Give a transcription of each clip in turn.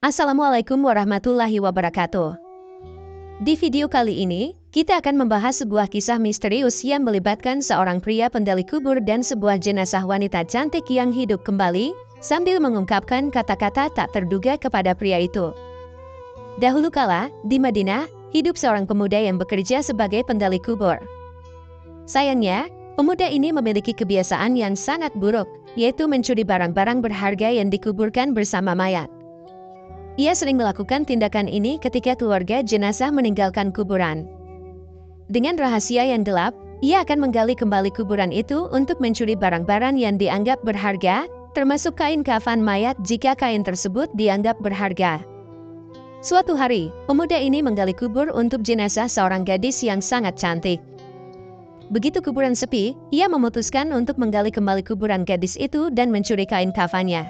Assalamualaikum warahmatullahi wabarakatuh. Di video kali ini, kita akan membahas sebuah kisah misterius yang melibatkan seorang pria penggali kubur dan sebuah jenazah wanita cantik yang hidup kembali, sambil mengungkapkan kata-kata tak terduga kepada pria itu. Dahulu kala, di Madinah, hidup seorang pemuda yang bekerja sebagai penggali kubur. Sayangnya, pemuda ini memiliki kebiasaan yang sangat buruk, yaitu mencuri barang-barang berharga yang dikuburkan bersama mayat. Ia sering melakukan tindakan ini ketika keluarga jenazah meninggalkan kuburan. Dengan rahasia yang gelap, ia akan menggali kembali kuburan itu untuk mencuri barang-barang yang dianggap berharga, termasuk kain kafan mayat jika kain tersebut dianggap berharga. Suatu hari, pemuda ini menggali kubur untuk jenazah seorang gadis yang sangat cantik. Begitu kuburan sepi, ia memutuskan untuk menggali kembali kuburan gadis itu dan mencuri kain kafannya.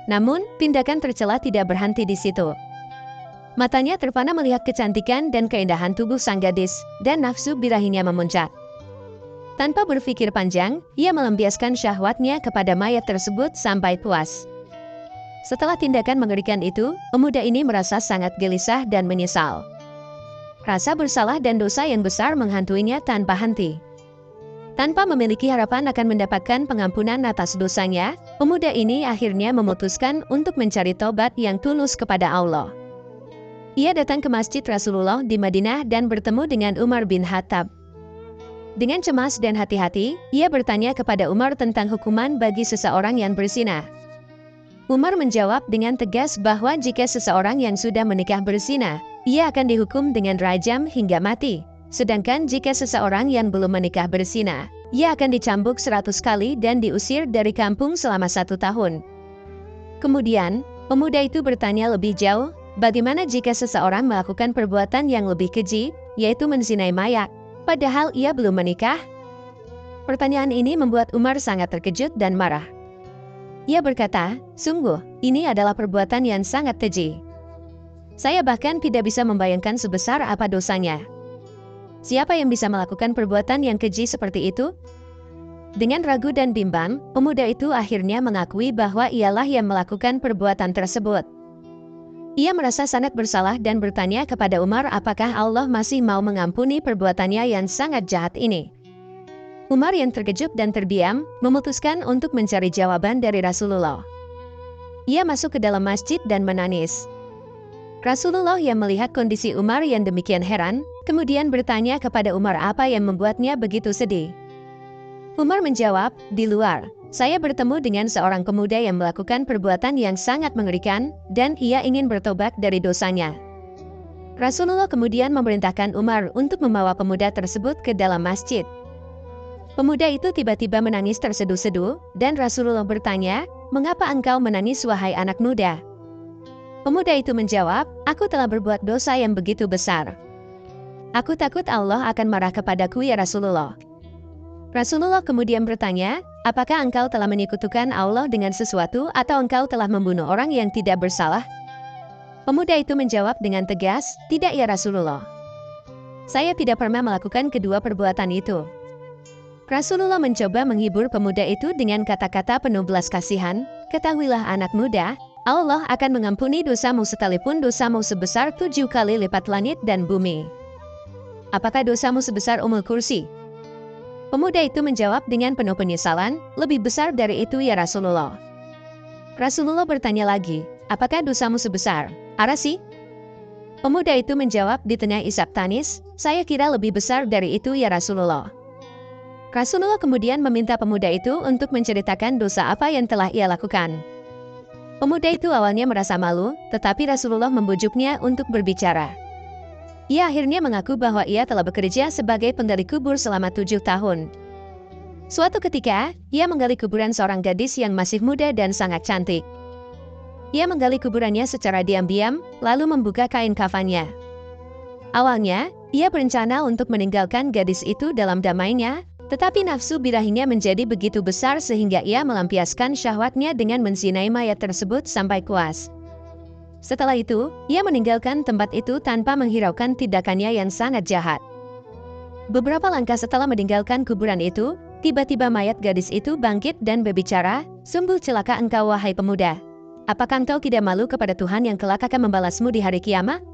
Namun, tindakan tercela tidak berhenti di situ. Matanya terpana melihat kecantikan dan keindahan tubuh sang gadis, dan nafsu birahinya memuncak. Tanpa berpikir panjang, ia melampiaskan syahwatnya kepada mayat tersebut sampai puas. Setelah tindakan mengerikan itu, pemuda ini merasa sangat gelisah dan menyesal. Rasa bersalah dan dosa yang besar menghantuinya tanpa henti. Tanpa memiliki harapan akan mendapatkan pengampunan atas dosanya, pemuda ini akhirnya memutuskan untuk mencari tobat yang tulus kepada Allah. Ia datang ke Masjid Rasulullah di Madinah dan bertemu dengan Umar bin Khattab. Dengan cemas dan hati-hati, ia bertanya kepada Umar tentang hukuman bagi seseorang yang berzina. Umar menjawab dengan tegas bahwa jika seseorang yang sudah menikah berzina, ia akan dihukum dengan rajam hingga mati. Sedangkan jika seseorang yang belum menikah berzina, ia akan dicambuk 100 kali dan diusir dari kampung selama 1 tahun. Kemudian, pemuda itu bertanya lebih jauh, bagaimana jika seseorang melakukan perbuatan yang lebih keji, yaitu menzinai mayat, padahal ia belum menikah? Pertanyaan ini membuat Umar sangat terkejut dan marah. Ia berkata, sungguh, ini adalah perbuatan yang sangat keji. Saya bahkan tidak bisa membayangkan sebesar apa dosanya. Siapa yang bisa melakukan perbuatan yang keji seperti itu? Dengan ragu dan bimbang, pemuda itu akhirnya mengakui bahwa ialah yang melakukan perbuatan tersebut. Ia merasa sangat bersalah dan bertanya kepada Umar apakah Allah masih mau mengampuni perbuatannya yang sangat jahat ini. Umar yang terkejut dan terdiam, memutuskan untuk mencari jawaban dari Rasulullah. Ia masuk ke dalam masjid dan menangis. Rasulullah yang melihat kondisi Umar yang demikian heran, kemudian bertanya kepada Umar apa yang membuatnya begitu sedih. Umar menjawab, di luar, saya bertemu dengan seorang pemuda yang melakukan perbuatan yang sangat mengerikan, dan ia ingin bertobat dari dosanya. Rasulullah kemudian memerintahkan Umar untuk membawa pemuda tersebut ke dalam masjid. Pemuda itu tiba-tiba menangis terseduh-seduh, dan Rasulullah bertanya, mengapa engkau menangis wahai anak muda? Pemuda itu menjawab, aku telah berbuat dosa yang begitu besar. Aku takut Allah akan marah kepadaku ya Rasulullah. Rasulullah kemudian bertanya, apakah engkau telah menyekutukan Allah dengan sesuatu atau engkau telah membunuh orang yang tidak bersalah? Pemuda itu menjawab dengan tegas, tidak ya Rasulullah. Saya tidak pernah melakukan kedua perbuatan itu. Rasulullah mencoba menghibur pemuda itu dengan kata-kata penuh belas kasihan, ketahuilah anak muda, Allah akan mengampuni dosamu sekalipun dosamu sebesar 7 kali lipat langit dan bumi. Apakah dosamu sebesar Ummul Kursi? Pemuda itu menjawab dengan penuh penyesalan, lebih besar dari itu ya Rasulullah. Rasulullah bertanya lagi, apakah dosamu sebesar Arasy? Pemuda itu menjawab di tengah isak tangis, saya kira lebih besar dari itu ya Rasulullah. Rasulullah kemudian meminta pemuda itu untuk menceritakan dosa apa yang telah ia lakukan. Pemuda itu awalnya merasa malu, tetapi Rasulullah membujuknya untuk berbicara. Ia akhirnya mengaku bahwa ia telah bekerja sebagai penggali kubur selama 7 tahun. Suatu ketika, ia menggali kuburan seorang gadis yang masih muda dan sangat cantik. Ia menggali kuburannya secara diam-diam, lalu membuka kain kafannya. Awalnya, ia berencana untuk meninggalkan gadis itu dalam damainya, tetapi nafsu birahinya menjadi begitu besar sehingga ia melampiaskan syahwatnya dengan menzinai mayat tersebut sampai puas. Setelah itu, ia meninggalkan tempat itu tanpa menghiraukan tindakannya yang sangat jahat. Beberapa langkah setelah meninggalkan kuburan itu, tiba-tiba mayat gadis itu bangkit dan berbicara, sungguh celaka engkau wahai pemuda. apakah engkau tidak malu kepada Tuhan yang kelak akan membalasmu di hari kiamat?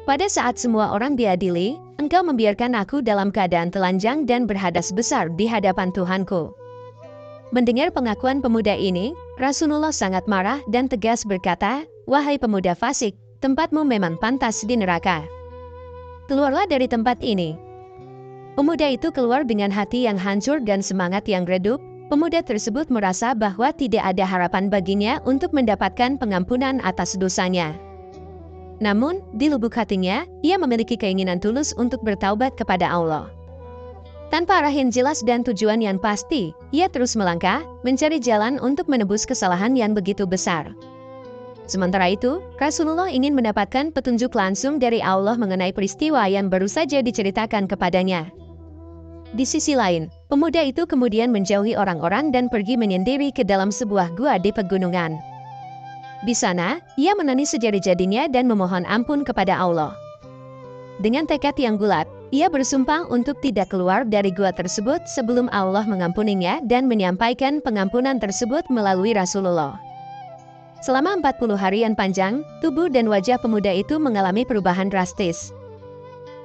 Pada saat semua orang diadili, engkau membiarkan aku dalam keadaan telanjang dan berhadas besar di hadapan Tuhanku. Mendengar pengakuan pemuda ini, Rasulullah sangat marah dan tegas berkata, "Wahai pemuda fasik, tempatmu memang pantas di neraka. Keluarlah dari tempat ini." Pemuda itu keluar dengan hati yang hancur dan semangat yang redup. Pemuda tersebut merasa bahwa tidak ada harapan baginya untuk mendapatkan pengampunan atas dosanya. Namun, di lubuk hatinya, ia memiliki keinginan tulus untuk bertaubat kepada Allah. Tanpa arah yang jelas dan tujuan yang pasti, ia terus melangkah, mencari jalan untuk menebus kesalahan yang begitu besar. Sementara itu, Rasulullah ingin mendapatkan petunjuk langsung dari Allah mengenai peristiwa yang baru saja diceritakan kepadanya. Di sisi lain, pemuda itu kemudian menjauhi orang-orang dan pergi menyendiri ke dalam sebuah gua di pegunungan. Di sana, ia menangis sejadi-jadinya dan memohon ampun kepada Allah. Dengan tekad yang bulat, ia bersumpah untuk tidak keluar dari gua tersebut sebelum Allah mengampuninya dan menyampaikan pengampunan tersebut melalui Rasulullah. Selama 40 hari yang panjang, tubuh dan wajah pemuda itu mengalami perubahan drastis.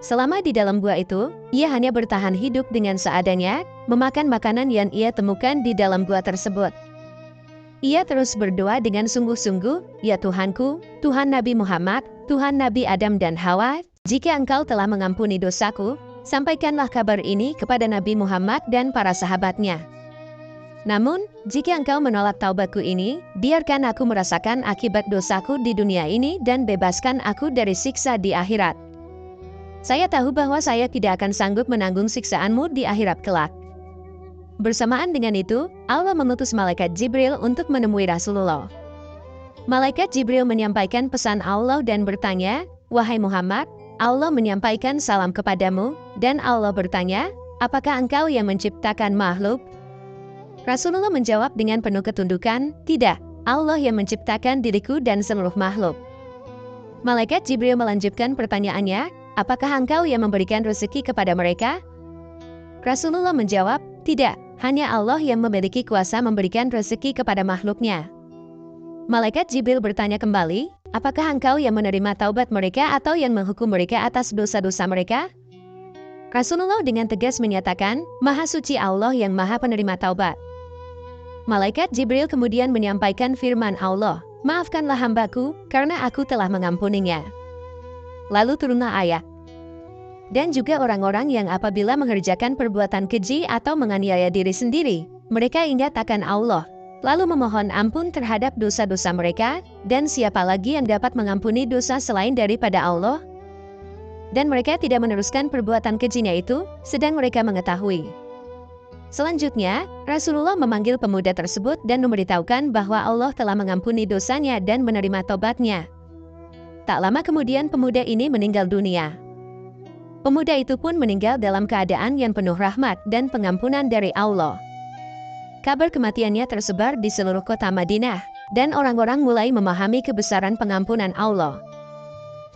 Selama di dalam gua itu, ia hanya bertahan hidup dengan seadanya, memakan makanan yang ia temukan di dalam gua tersebut. Ia terus berdoa dengan sungguh-sungguh, "Ya Tuhanku, Tuhan Nabi Muhammad, Tuhan Nabi Adam dan Hawa, jika Engkau telah mengampuni dosaku, sampaikanlah kabar ini kepada Nabi Muhammad dan para sahabatnya. Namun, jika Engkau menolak taubatku ini, biarkan aku merasakan akibat dosaku di dunia ini dan bebaskan aku dari siksa di akhirat. Saya tahu bahwa saya tidak akan sanggup menanggung siksaanmu di akhirat kelak." Bersamaan dengan itu, Allah mengutus malaikat Jibril untuk menemui Rasulullah. Malaikat Jibril menyampaikan pesan Allah dan bertanya, "Wahai Muhammad, Allah menyampaikan salam kepadamu," dan Allah bertanya, "Apakah engkau yang menciptakan makhluk?" Rasulullah menjawab dengan penuh ketundukan, "Tidak, Allah yang menciptakan diriku dan seluruh makhluk." Malaikat Jibril melanjutkan pertanyaannya, "Apakah engkau yang memberikan rezeki kepada mereka?" Rasulullah menjawab, "Tidak, hanya Allah yang memiliki kuasa memberikan rezeki kepada makhluknya." Malaikat Jibril bertanya kembali, "Apakah engkau yang menerima taubat mereka atau yang menghukum mereka atas dosa-dosa mereka?" Rasulullah dengan tegas menyatakan, "Maha suci Allah yang maha penerima taubat." Malaikat Jibril kemudian menyampaikan firman Allah, "Maafkanlah hambaku, karena aku telah mengampuninya." Lalu turunlah ayat. Dan juga orang-orang yang apabila mengerjakan perbuatan keji atau menganiaya diri sendiri, mereka ingat akan Allah, lalu memohon ampun terhadap dosa-dosa mereka, dan siapa lagi yang dapat mengampuni dosa selain daripada Allah? Dan mereka tidak meneruskan perbuatan kejinya itu, sedang mereka mengetahui. Selanjutnya, Rasulullah memanggil pemuda tersebut dan memberitahukan bahwa Allah telah mengampuni dosanya dan menerima tobatnya. Tak lama kemudian pemuda ini meninggal dunia. Pemuda itu pun meninggal dalam keadaan yang penuh rahmat dan pengampunan dari Allah. Kabar kematiannya tersebar di seluruh kota Madinah, dan orang-orang mulai memahami kebesaran pengampunan Allah.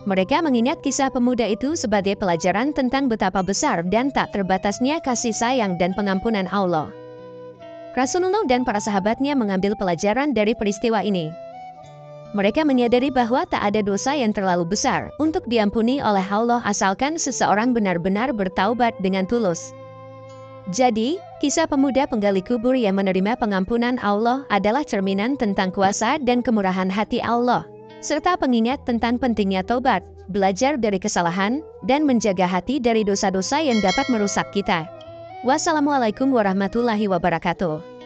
Mereka mengingat kisah pemuda itu sebagai pelajaran tentang betapa besar dan tak terbatasnya kasih sayang dan pengampunan Allah. Rasulullah dan para sahabatnya mengambil pelajaran dari peristiwa ini. Mereka menyadari bahwa tak ada dosa yang terlalu besar untuk diampuni oleh Allah asalkan seseorang benar-benar bertaubat dengan tulus. Jadi, kisah pemuda penggali kubur yang menerima pengampunan Allah adalah cerminan tentang kuasa dan kemurahan hati Allah, serta pengingat tentang pentingnya taubat, belajar dari kesalahan, dan menjaga hati dari dosa-dosa yang dapat merusak kita. Wassalamualaikum warahmatullahi wabarakatuh.